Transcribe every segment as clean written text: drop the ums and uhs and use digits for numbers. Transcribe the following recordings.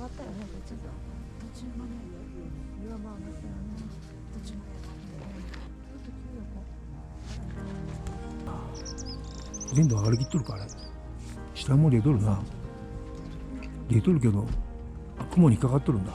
がったよね、途中まで岩も上がったよね、途中まで全部上がりきっとるから下も出とるな。出とるけど雲にかかっとるんだ。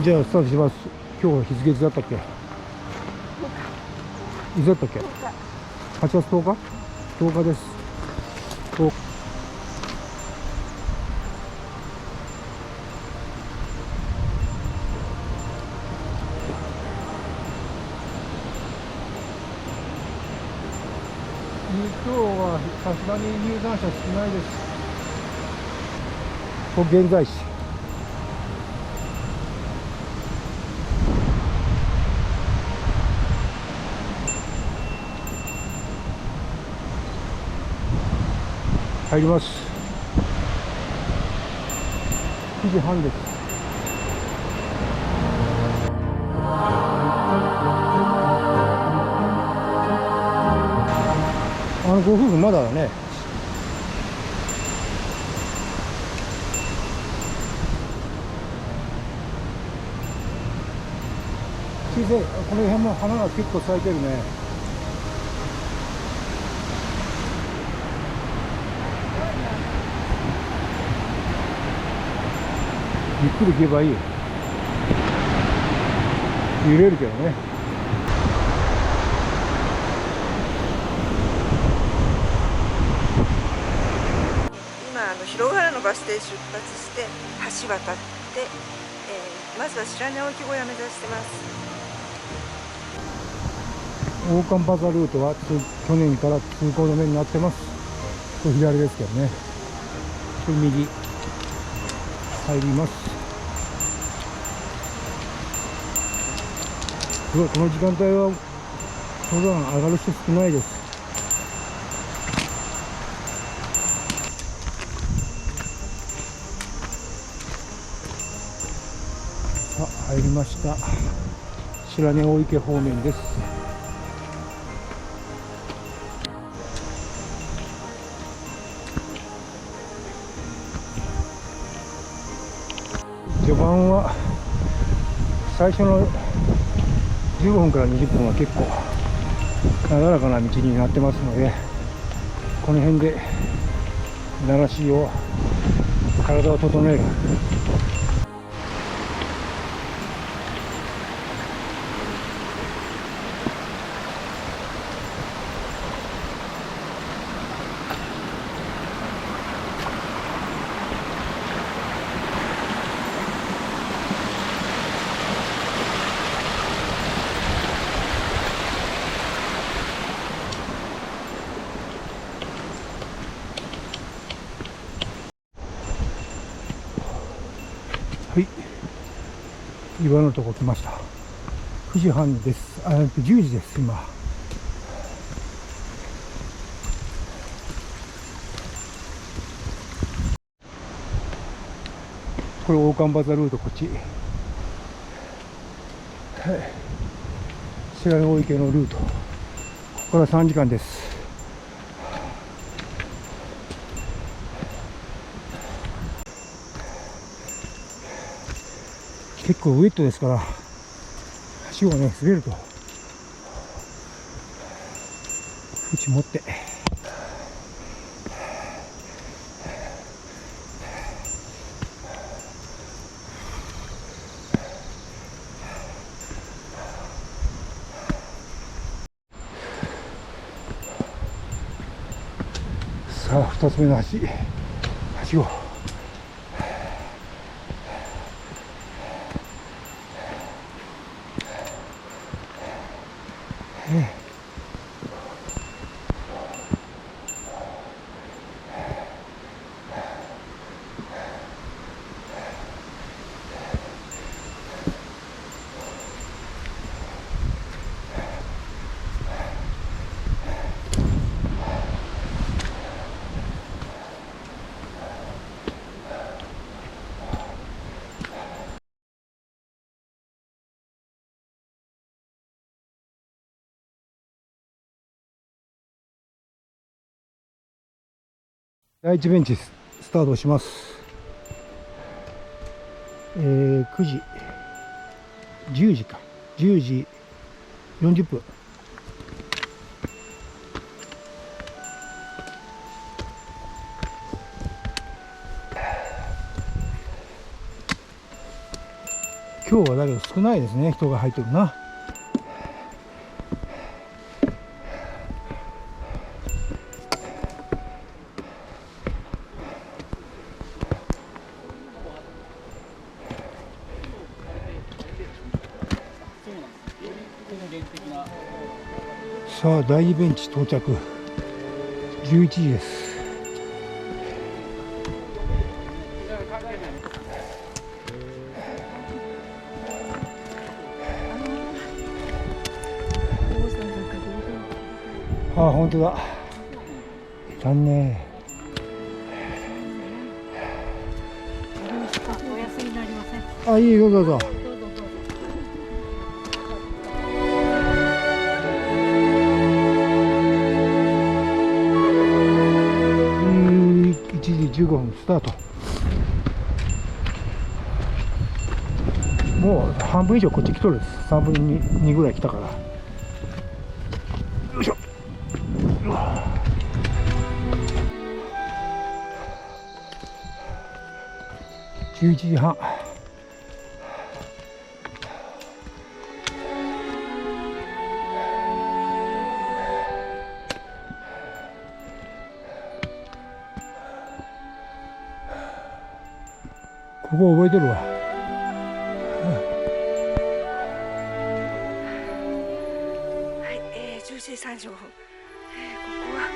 じゃあスタートします。今日は日付いつだったっけ？いつだったっけ？ 8 月10日？10日です。今日はさすがに入山者少ないです。ここ現在地。入ります。9時半です。ご夫婦まだだね。小さい、この辺も花が結構咲いてるね。ゆっくり行けばいい。揺れるけどね。今広原のバス停出発して橋渡って、まずは白根沖小屋目指してます。大寒バザルートは去年から通行止めになってます。これ左ですけどね。これ右入ります。すごい、この時間帯は登山上がる人少ないです。さあ入りました。白根大池方面です。序盤は最初の15分から20分は結構なだらかな道になってますので、この辺で慣らしを体を整える。はい、岩のとこ来ました。9時半です。10時です今。これ大寒バザルート、こっち、はい、白根大池のルート、ここから3時間です。結構ウェットですから足をね滑ると縁持ってさあ2つ目の橋を第1ベンチスタートします。9時10時か10時40分。今日はだけど少ないですね、人が入ってるな。さあ第2ベンチ到着、11時です。ああ、本当だ。残念。お休みになりません。あ、いいよ、どうぞ。1時15分スタート。もう半分以上こっち来とるです。3分の 2ぐらい来たから。よいしょ。11時半。ここ覚えてるわ。はい、11時35分。ここは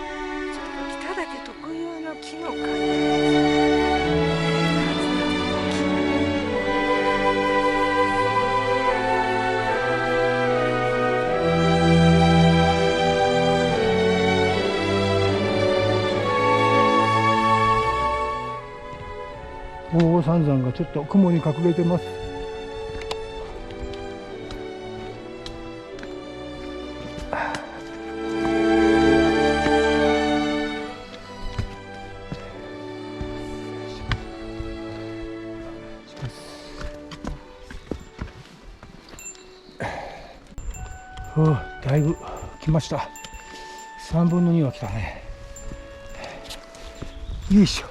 ちょっと北岳特有の木の階段です。鳳凰三山がちょっと雲に隠れてます。だいぶ来ました。3分の2は来たね。よいしょ。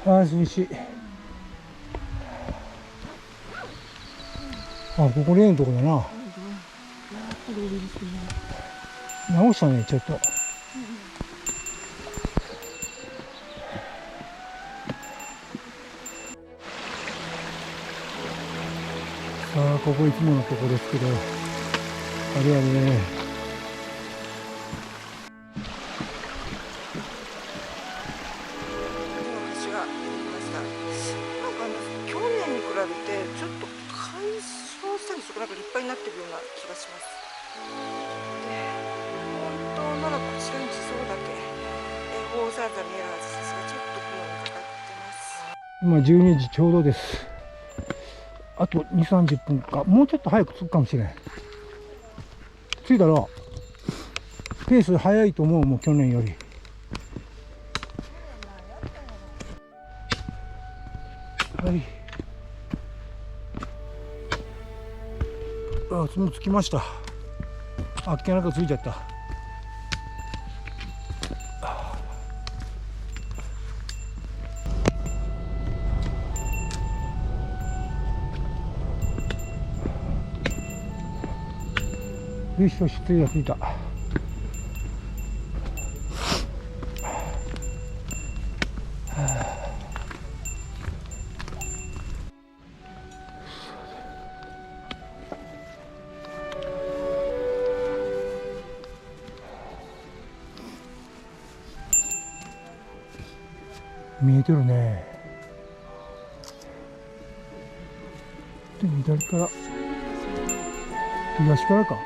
ああ、涼しい。あ、ここ例のとこだな。直したね、ちょっと。さあ、ここいつものとこですけど、あれやね。去年に比べてちょっと解消したりそこなんか立派になってるような気がします。で、本当ならこちらに地蔵岳、鳳凰三山見えるはずですが、ちょっと雲にかかってます。今12時ちょうどです。あと2、30分か、もうちょっと早く着くかもしれん。着いたらペース早いと思う、もう去年より。はい。あ、もう着きました。あっけなく着いちゃった。よしよし、着いた着いた。見えてるね。で、左から東からか。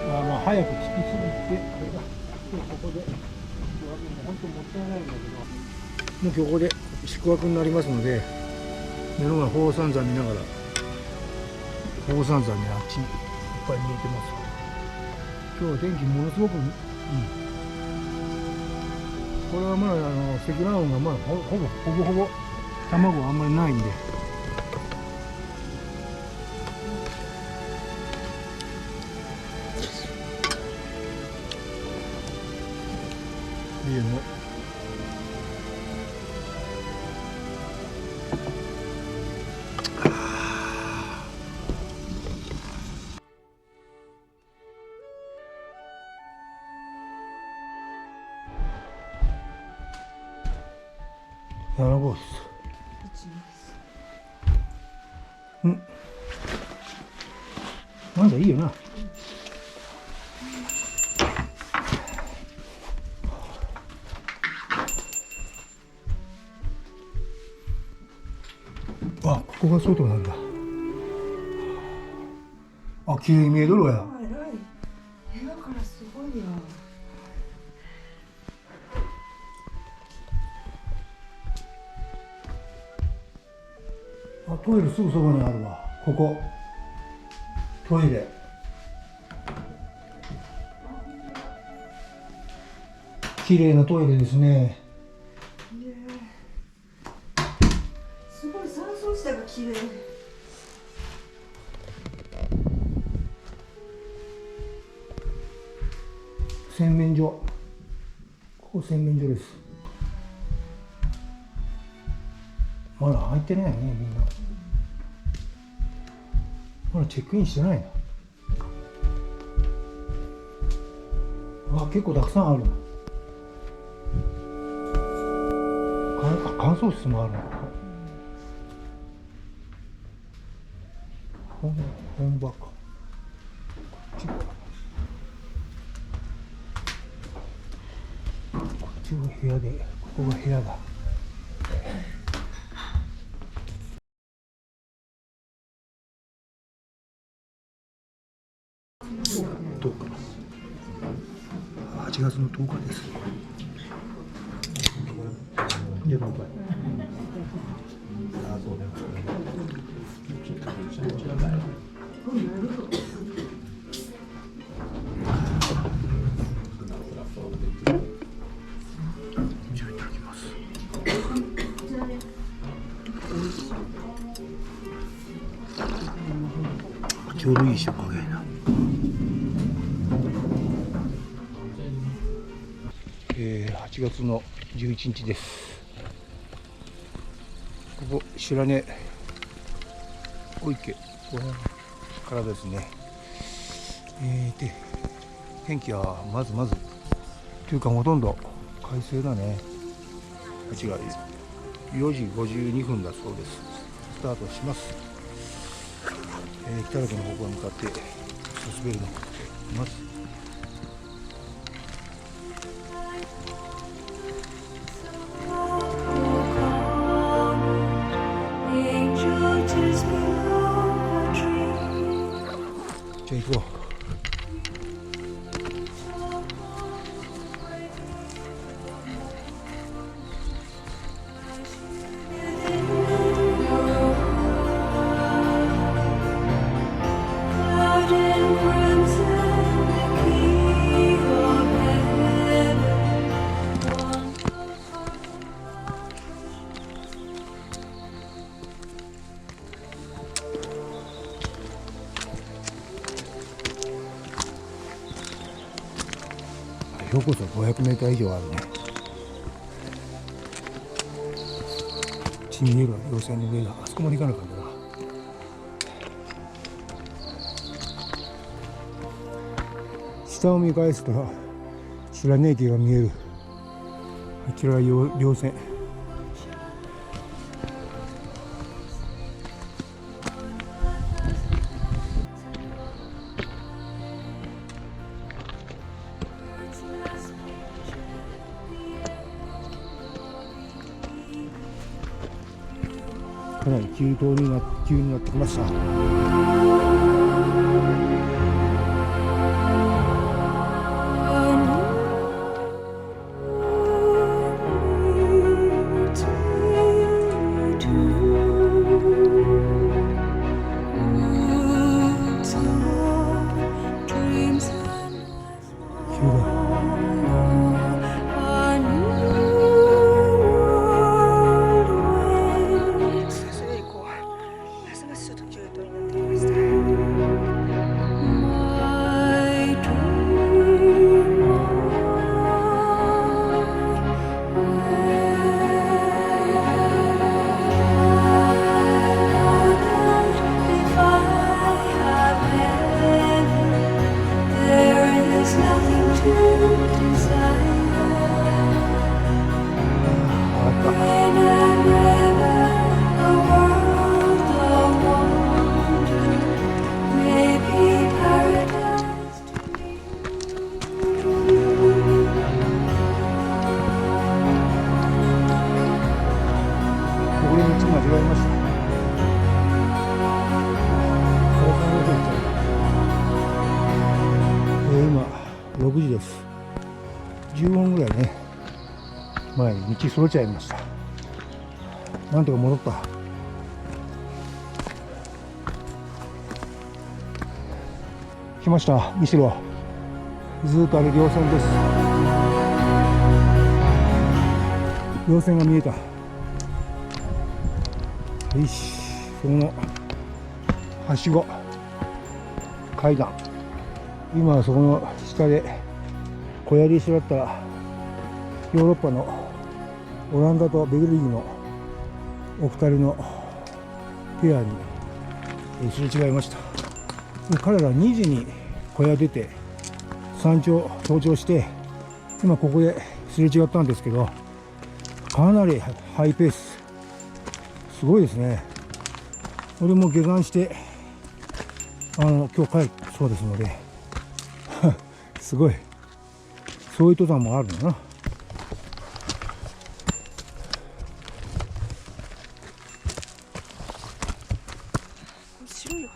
まあ早く着きすぎて、あれだ。ここで本当もったいないんだけど、もう今日ここで宿泊になりますので、目の前宝山山見ながら、宝山山にあっちいっぱい見えてます。今日は天気ものすごくいい。これはまあ積乱雲がまあほぼ卵はあんまりないんで。いいよね。7号室。なんだいいよな。あ、ここが外なんだ。あ、綺麗に見えとるわや。偉い。部屋からすごいよ。あ、トイレすぐそばにあるわ。ここ。トイレ。綺麗なトイレですね。すごい、酸素自体が綺麗。洗面所。ここ洗面所です。まだ入ってないね、みんな。まだチェックインしてないな。あ、結構たくさんある。乾燥室もあるの。本場か。こっちが部屋で、ここが部屋だ。8月の10日です。で、乾杯。じゃあいただきます。ちょうどいい塩加減な。8月の11日です。ここ白根小池からですね。で天気はまずというかほとんど快晴だね。違う、4時52分だそうです。スタートします。北岳の方向に向かって滑るのを待っています。じゃあ行こう。標高差500メーター以上あるね。道見えるわ、稜線の上が。あそこまで行かなかったな。下を見返すと白根池が見える。あちらが稜線。かなり急になってきました。今6時です。10本ぐらいね、前に道それちゃいました。なんとか戻った。来ました、後ろ。ずっとあれ稜線です。稜線が見えた。よし、そのはしご階段、今はそこの下で小槍一緒だったらヨーロッパのオランダとベルギーのお二人のペアにすれ違いました。彼ら2時に小屋出て山頂登頂して、今ここですれ違ったんですけど、かなりハイペース、すごいですね。俺も下山して今日帰るそうですのですごい、そういう登山もあるんだな。白い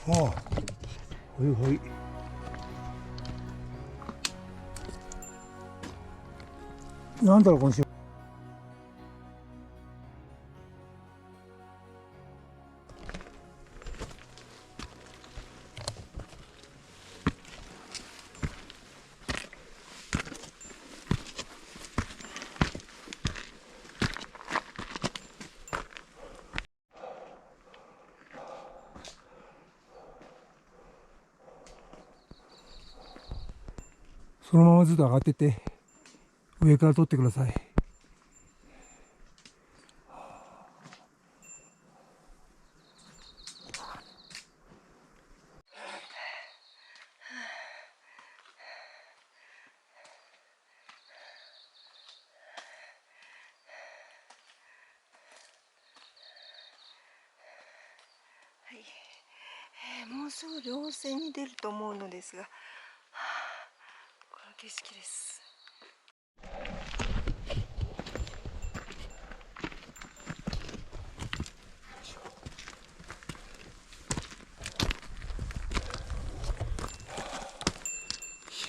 花。ああ、ほいほい。なんだろう、今週。そのままずっと上がってって上から撮ってください。はい、もうすぐ稜線に出ると思うのですが、この景色です。い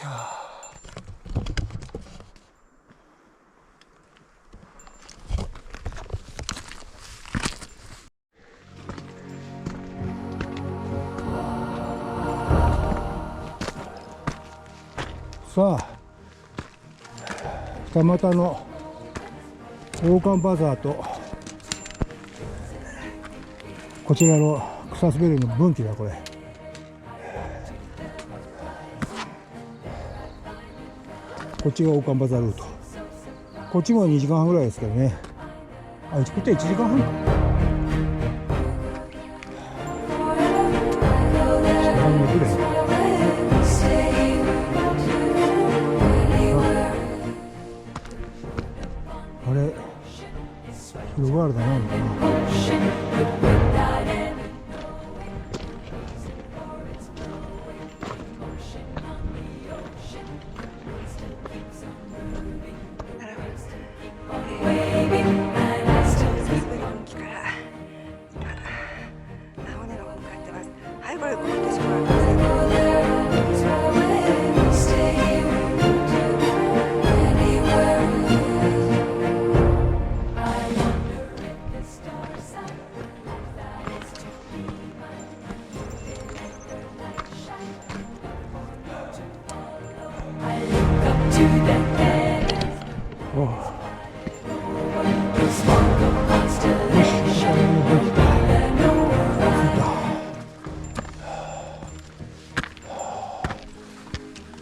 やさあ、二股のオオカンバザーとこちらの草滑りの分岐だ。これこっちがオオカンバザールート、こっちも2時間半ぐらいですけどね。あ、うちこって1時間半か。時間もくれ。あれ、広がるだなのかな。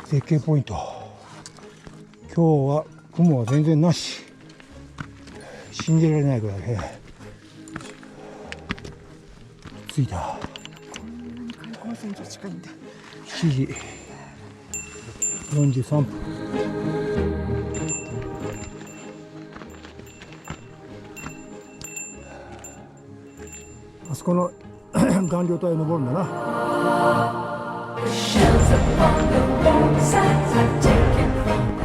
絶景ポイント。今日は雲は全然なし。信じられないぐらいね。着いた。こんなに開口線上近いんだ。7時43分。あそこの顔料体を登るんだな。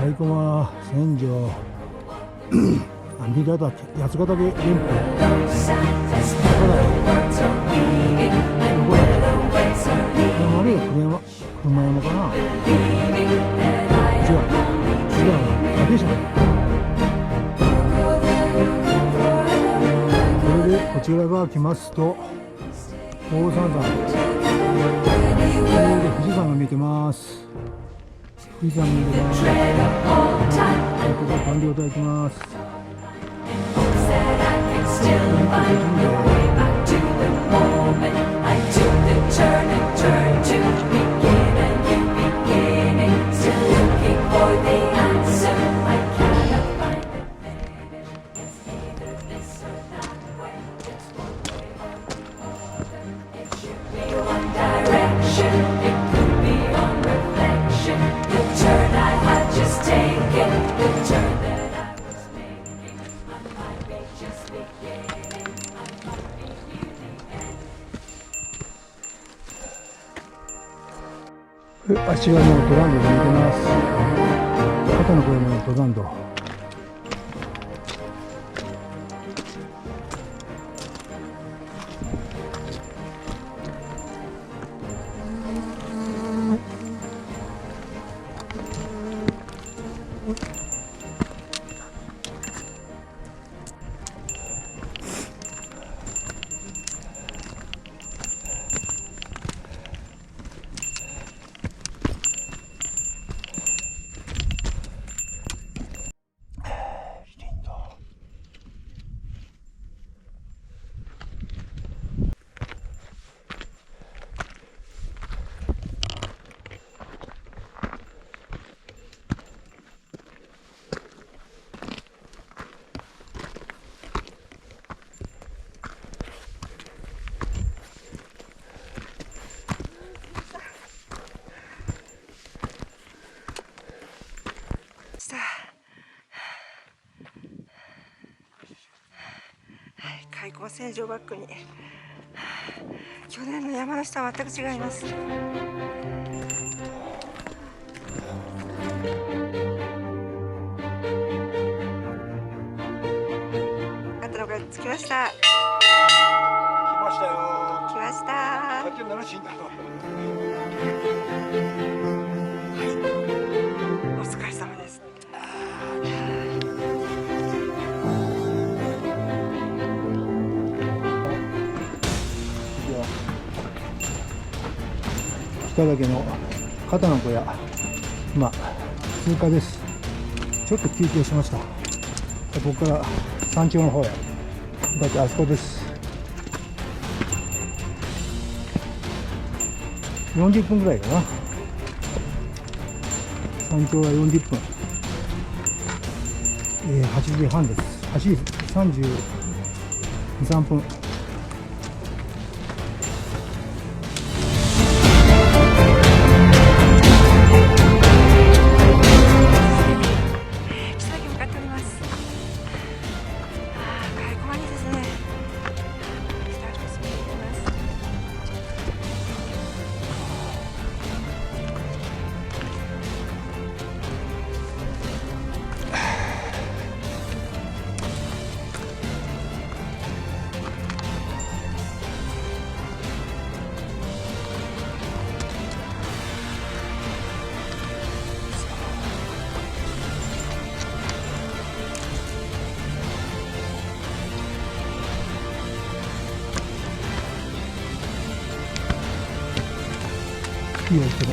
開駒千条ビラ岳、八ヶ岳連峰、車山かな。違う竹じゃない。これでこちら側来ますと大山山、富士山が見えてます。富士山見えてます。ここが完了いただきます。あちらの登山道が見えてます。肩の小屋の登山道。開口線上バックに去年の山の下は全く違います。あとのが着きました。来ましたよ。来ました。お疲れ様です。北岳の肩の小屋、今通過です。ちょっと休憩しました。ここから山頂の方へ。だってあそこです。40分ぐらいかな。山頂は40分。8時半です。8時30 2、3分。木崎に向かっております。開口はいいですね。スタートスピード入れます。いいよ、けど。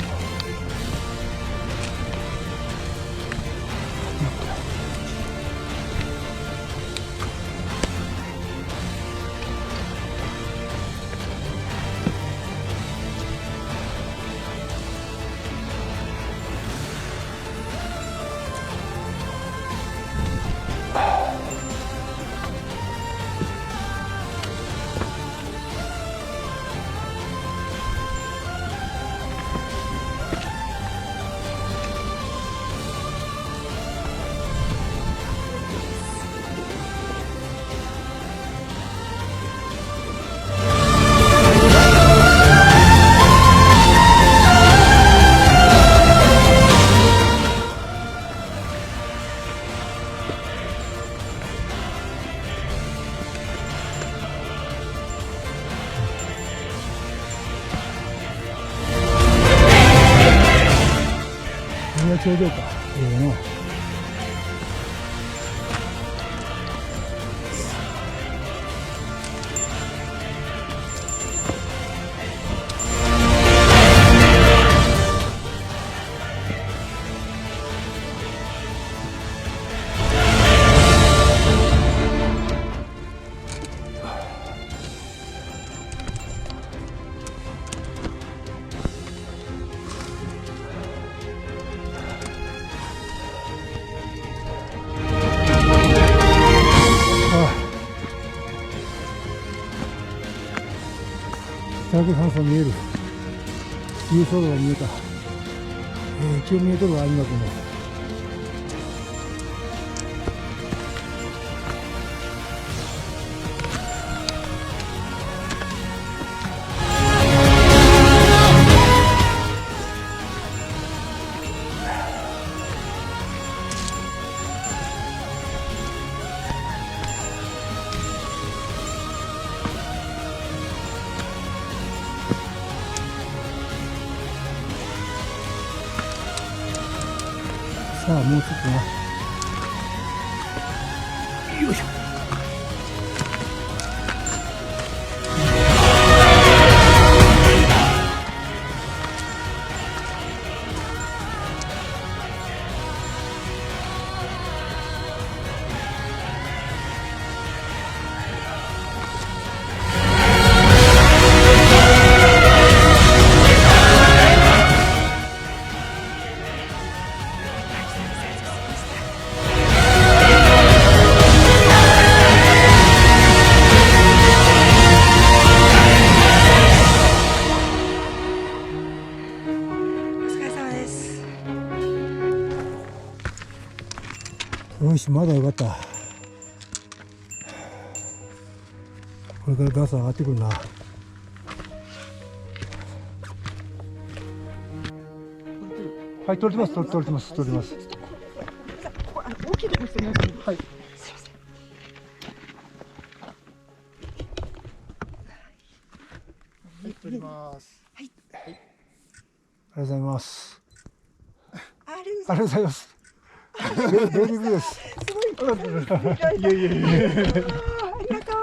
ちょうどいいか。ね。103層見える。優勝度が見えた。一応見えとるわ、今くも。さあもうちょっとな。よいしょ。よし、まだよかった。これからガス上がってくるな。はい、取れてます、取れてます、取れてます。大きいところしてみます。はい。すいません。はい、取ります。はい。ありがとうございます。ありがとうございます。ベリーグッドです。すごい。いやいやいや。ありがとう。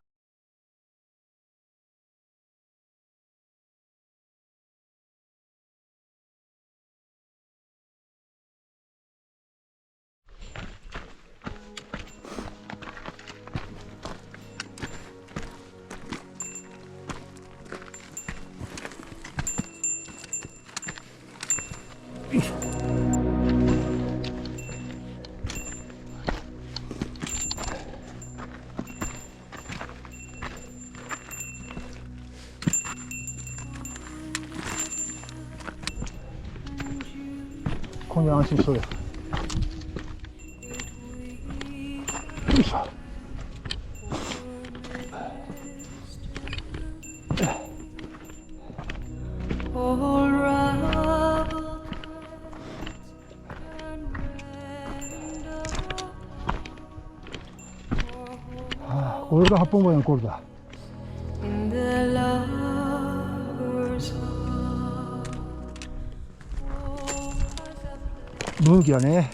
こんで安心しとる。よいしょ。これが8本前のコールだ。分岐だね。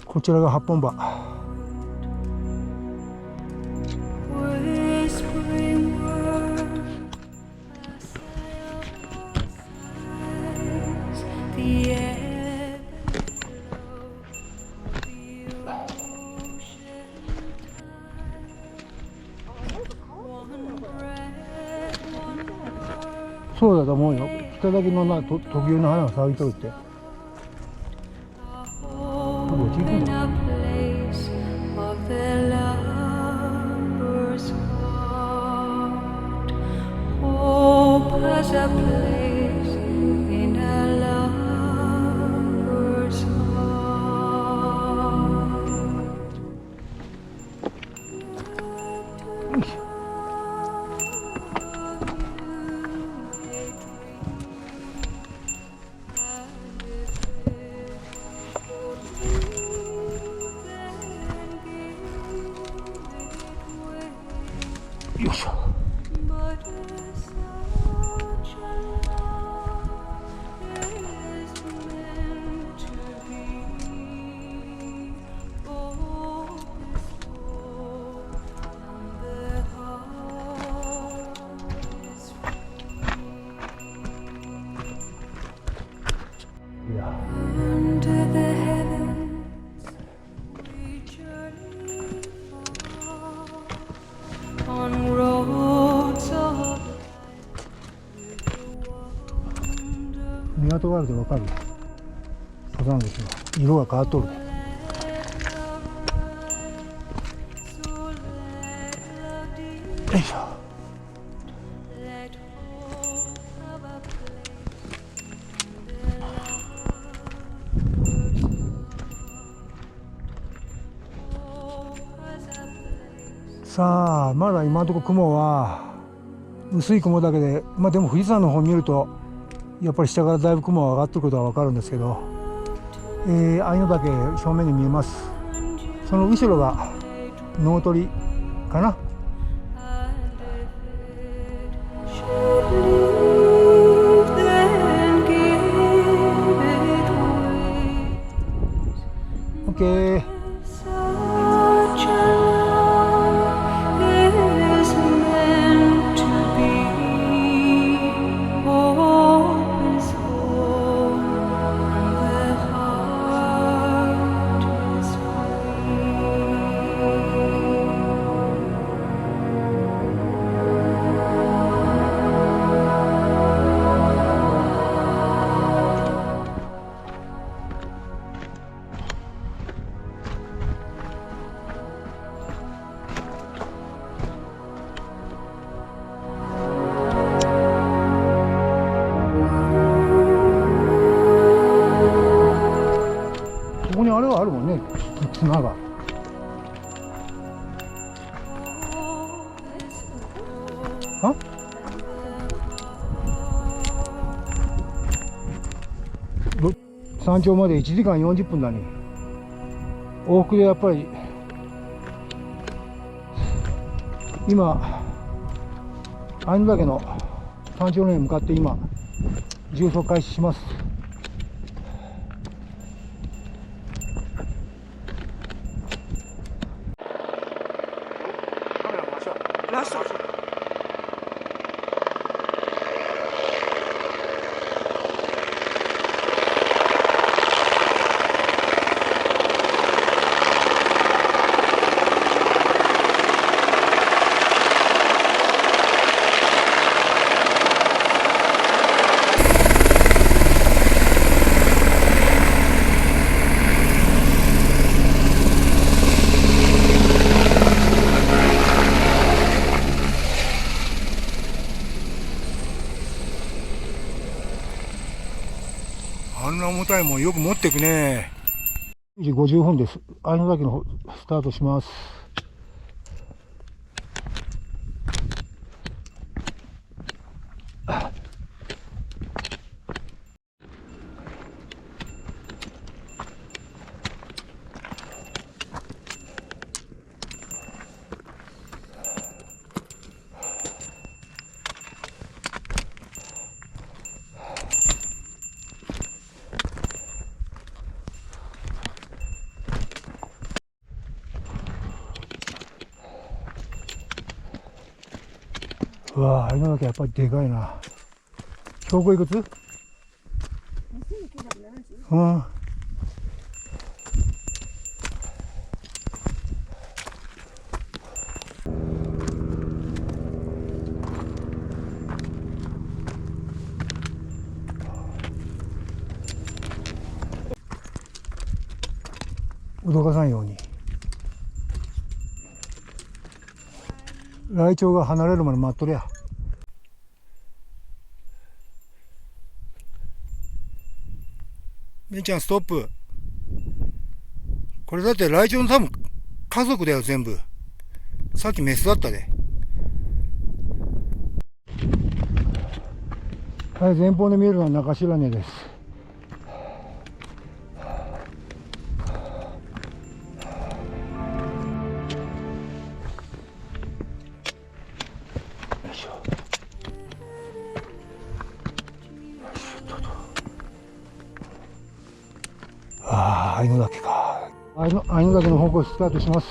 こちらが8本場。そうだと思うよ。北だけのな特有の花が咲いとるって。よいしょ。いや。港があると分かる登山口の色が変わっとる。よいしょ。さあまだ今のところ雲は薄い雲だけで、まあでも富士山の方見るとやっぱり下からだいぶ雲が上がってることは分かるんですけど、愛の岳正面に見えます。その後ろが農鳥かな。オッケー。ここにあれはあるもんね、綱が。あ？山頂まで1時間40分だね。往復でやっぱり今愛の岳の山頂の方に向かって今縦走開始します。ラスト。タイムをよく持っていくね。9時50分です。愛の岳の方スタートします。うわあ、愛の岳やっぱりでかいな。標高いくつ？うん。脅かさんように。ライチョウが離れるまで待っとるや。みーちゃんストップ。これだってライチョウの多分家族だよ全部。さっきメスだったで。はい、前方で見えるのは中白根です。ああ、愛の岳か。愛の岳の方向スタートします。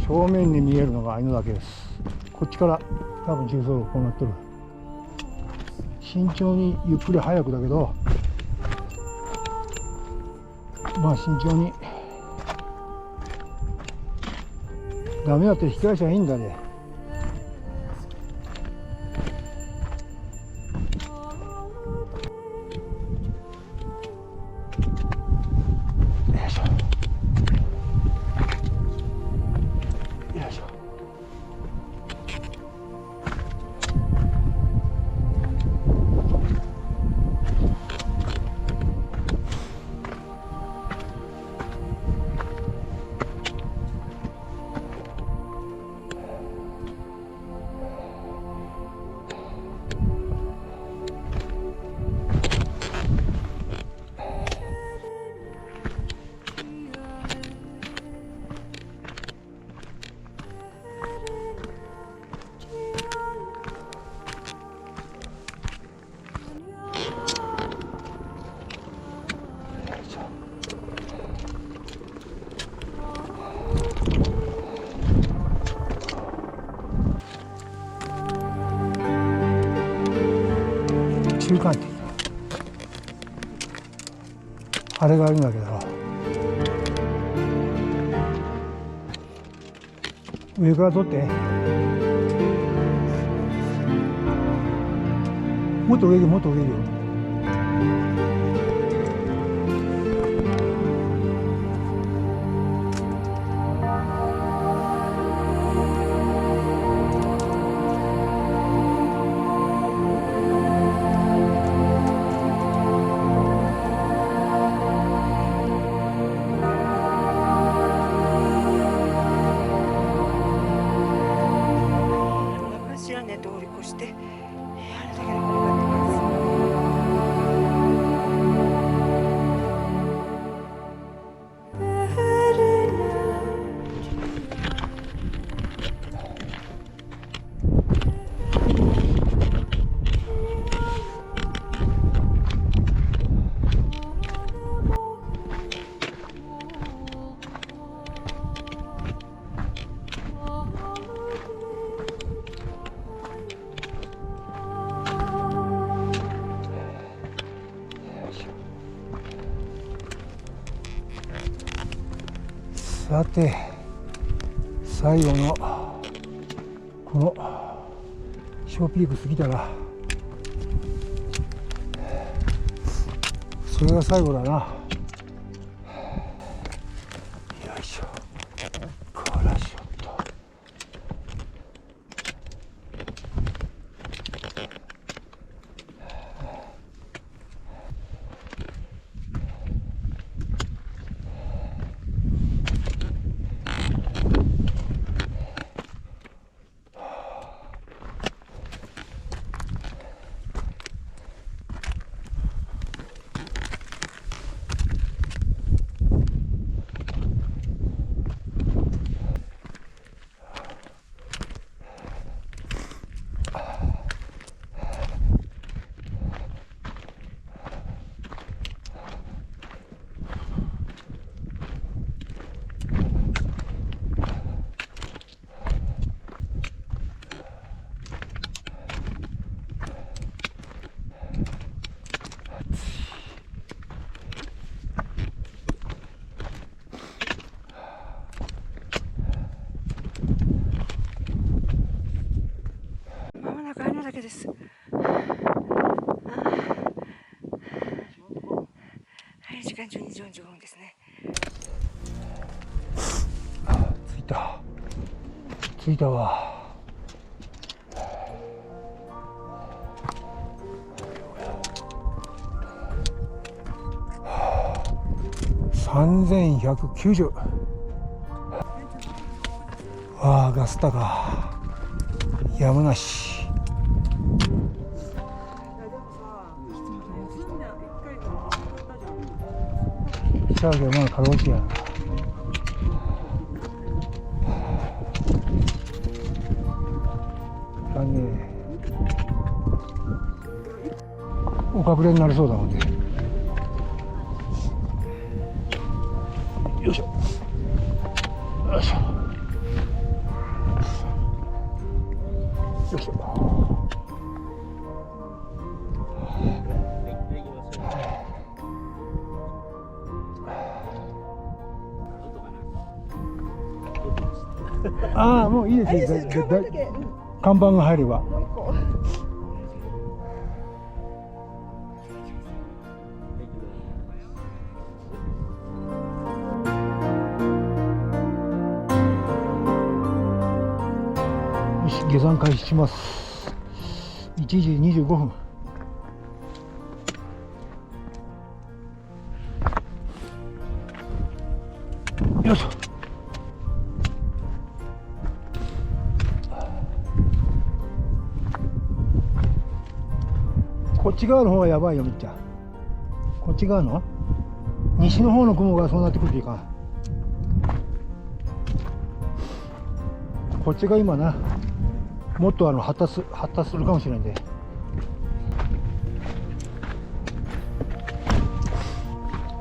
正面に見えるのが愛の岳です。こっちから多分重走路こうなってる。慎重にゆっくり早くだけど、まあ慎重に。ダメだって引き返しはいいんだね。よいしょ。よいしょ。中間点。あれがあるんだけど、上から撮って。もっと上でもっと上で。通り越して、あれだけの方があってさて最後のこの小ピーク過ぎたらそれが最後だな。だけです。はい、時間12時45分ですね。着いたわ。3190。ああ、ガスタか。やむなし。したわけまだ過労死やな。おかくれになりそうだもんね。よいしょよいしょよいしょ。ああ、もういいです。看板が入れば。下山開始します。1時25分。よいしょ。こっち側の方がやばいよ、みっちゃん。こっち側の西の方の雲がそうなってくるといかん。こっちが今な、もっと発達するかもしれないんで。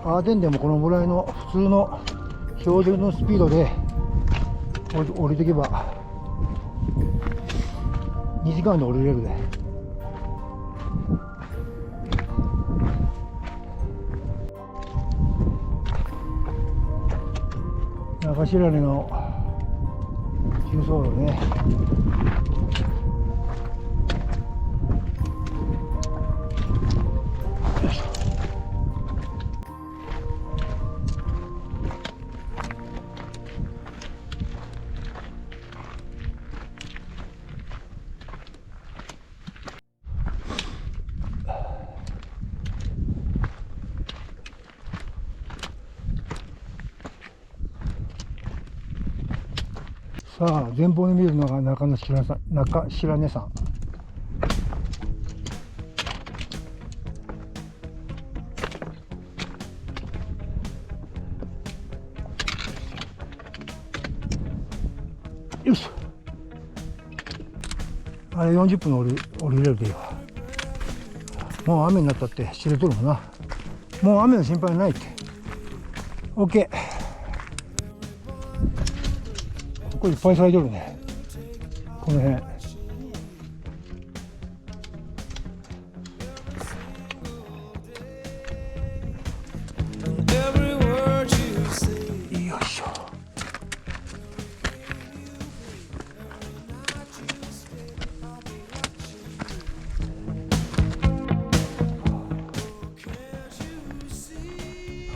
アーデンでもこのぐらいの普通の標準のスピードで降りていけば2時間で降りれるで。中白根の重走路ね。さあ、前方に見えるのが中白根山。よし、あれ40分で降りれるでいいわ。もう雨になったって知れとるもんな。もう雨の心配ないって。 OK。 ここいっぱい咲いてるね、この辺。よいしょ。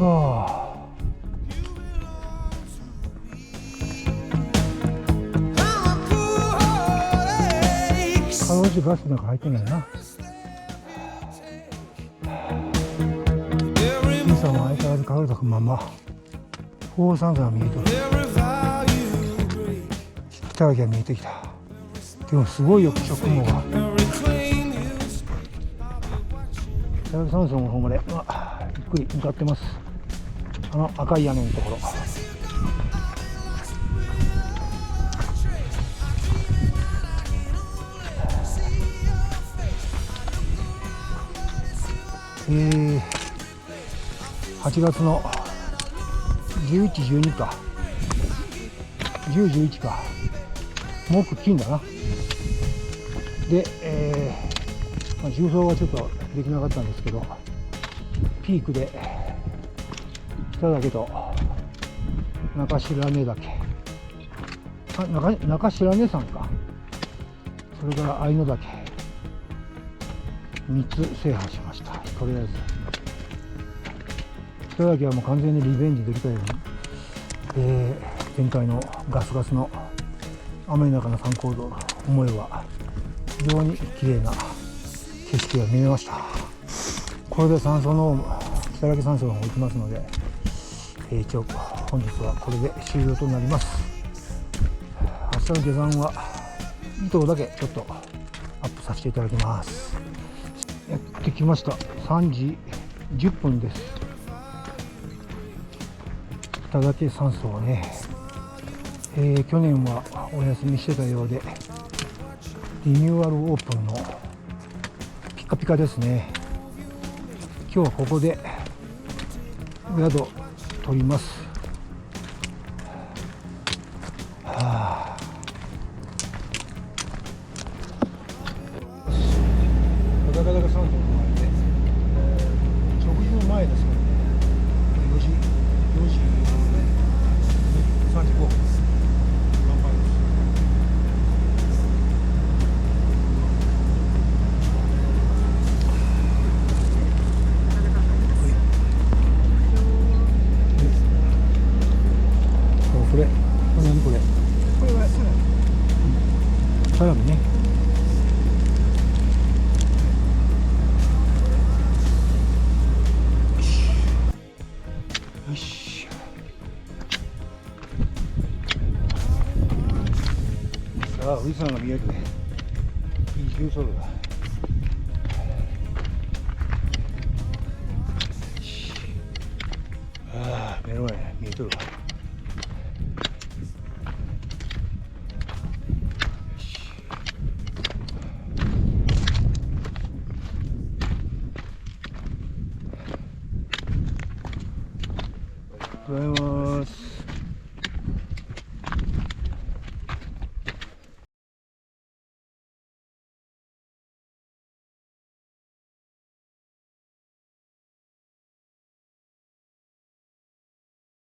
はあ。カロリーガスなんか入ってないな。富士山は相変わらず軽くまま宝山山が見えとる。北脇が見えてきた。でもすごいよ、雲が。北脇山荘の方まで、ゆっくり向かってます。あの赤い屋根のところ。8月の11、12か、10、11か、木、金だな。で、重走はちょっとできなかったんですけど、ピークで北岳と中白根岳、中白根山か、それから愛の岳、3つ制覇しました。とりあえず一焼きはもう完全にリベンジできたように、前回のガスガスの雨の中の参考度思えば非常に綺麗な景色が見えました。これで山荘の北岳山荘の方行きますので、一応本日はこれで終了となります。明日の下山は糸だけちょっとアップさせていただきます。やってきました。3時10分です。北岳山荘ね、去年はお休みしてたようでリニューアルオープンのピカピカですね。今日はここでお宿取ります。はあ、ガタガタが山荘の前で、食事の前ですからね。4時35分。乾杯です。これ何これ？これはサラミね。よし。さあ富士山が見えるね。いい重走路だ。ああ目の前見えとるわ。